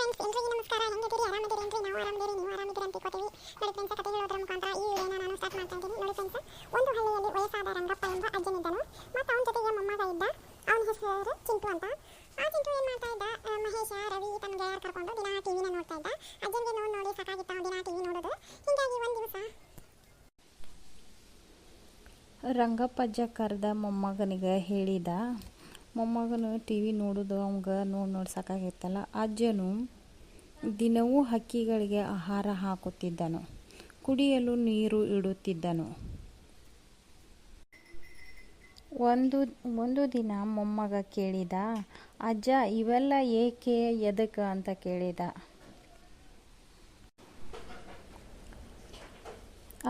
Friends, ಎಲ್ರಿಗೂ ನಮಸ್ಕಾರ. ಹೆಂಗಿದ್ದೀರಿ? ಆರಾಮಿದ್ದೀರಿ? ನಾವು ಆರಾಮಿದ್ದೀರಿ, ನೀವು ಆರಾಮಿದ್ದೀರಿ ಅಂತ ತಿಳ್ಕೊತೀವಿ. ನೋಡಿ ಫ್ರೆಂಡ್ಸ್, ಕಥೆ ಹೇಳೋದ್ರ ಮುಖಾಂತರ ಈ ವಿಡಿಯೋನ ನಾನು ಸ್ಟಾರ್ಟ್ ಮಾಡ್ತಾ ಇದ್ದೀನಿ. ನೋಡಿ ಫ್ರೆಂಡ್ಸ್, ಒಂದು ಹಳ್ಳಿಯಲ್ಲಿ ವಯಸ್ಸಾದ ರಂಗಪ್ಪ ಎಂಬ ಅಜ್ಜನಿದ್ದನು ಮತ್ತು ಅವನ ಜೊತೆಗೆ ಮೊಮ್ಮಗ ಇದ್ದ. ಅವನ ಹೆಸರು ಚಿಂಟು ಅಂತ. ಆ ಚಿಂಟು ಏನು ಮಾಡ್ತಾ ಇದ್ದ, ಮಹೇಶ, ರವಿ ತನ್ನ ಗೆಳೆಯರು ಕರ್ಕೊಂಡು ದಿನ ಟಿವಿನ ನೋಡ್ತಾ ಇದ್ದ. ಅಜ್ಜನಿಗೆ ನೋಡಿ ಸಾಕಾಗಿತ್ತ ದಿನ ಟಿವಿ ನೋಡೋದು. ಹೀಗಾಗಿ ಒಂದು ದಿವಸ ರಂಗಪ್ಪಜ್ಜ ಕರೆದ ಮೊಮ್ಮಗನಿಗೆ ಹೇಳಿದ. ಮೊಮ್ಮಗನು ಟಿ ವಿ ನೋಡೋದು ಅವಂಗೆ ನೋಡಿ ಸಾಕಾಗಿತ್ತಲ್ಲ. ಅಜ್ಜನು ದಿನವೂ ಹಕ್ಕಿಗಳಿಗೆ ಆಹಾರ ಹಾಕುತ್ತಿದ್ದನು, ಕುಡಿಯಲು ನೀರು ಇಡುತ್ತಿದ್ದನು. ಒಂದು ದಿನ ಮೊಮ್ಮಗ ಕೇಳಿದ, ಅಜ್ಜ ಇವೆಲ್ಲ ಏಕೆ, ಎದಕ್ಕೆ ಅಂತ ಕೇಳಿದ.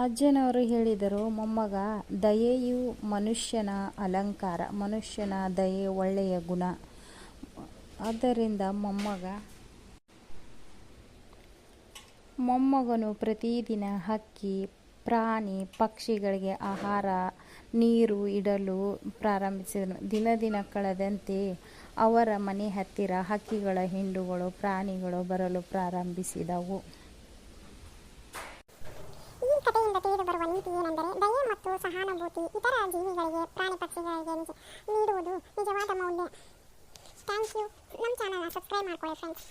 ಅಜ್ಜನವರು ಹೇಳಿದರು, ಮೊಮ್ಮಗ, ದಯೆಯು ಮನುಷ್ಯನ ಅಲಂಕಾರ, ಮನುಷ್ಯನ ದಯೆ ಒಳ್ಳೆಯ ಗುಣ. ಆದ್ದರಿಂದ ಮೊಮ್ಮಗನು ಪ್ರತಿದಿನ ಹಕ್ಕಿ, ಪ್ರಾಣಿ, ಪಕ್ಷಿಗಳಿಗೆ ಆಹಾರ, ನೀರು ಇಡಲು ಪ್ರಾರಂಭಿಸಿದನು. ದಿನ ಕಳೆದಂತೆ ಅವರ ಮನೆ ಹತ್ತಿರ ಹಕ್ಕಿಗಳ ಹಿಂಡುಗಳು, ಪ್ರಾಣಿಗಳು ಬರಲು ಪ್ರಾರಂಭಿಸಿದವು. ಈ ಕಥೆಯಿಂದ ತಿಳಿದು ಬರುವ ನೀತಿ ಏನೆಂದರೆ, ದಯೆ ಮತ್ತು ಸಹಾನುಭೂತಿ ಇತರ ಜೀವಿಗಳಿಗೆ, ಪ್ರಾಣಿ ಪಕ್ಷಿಗಳಿಗೆ ನೀಡುವುದು ನಿಜವಾದ ಮೌಲ್ಯ. Thank you. ನಮ್ಮ ಚಾನಲ್ನ ಸಬ್ಸ್ಕ್ರೈಬ್ ಮಾಡ್ಕೊಳ್ಳಿ ಫ್ರೆಂಡ್ಸ್.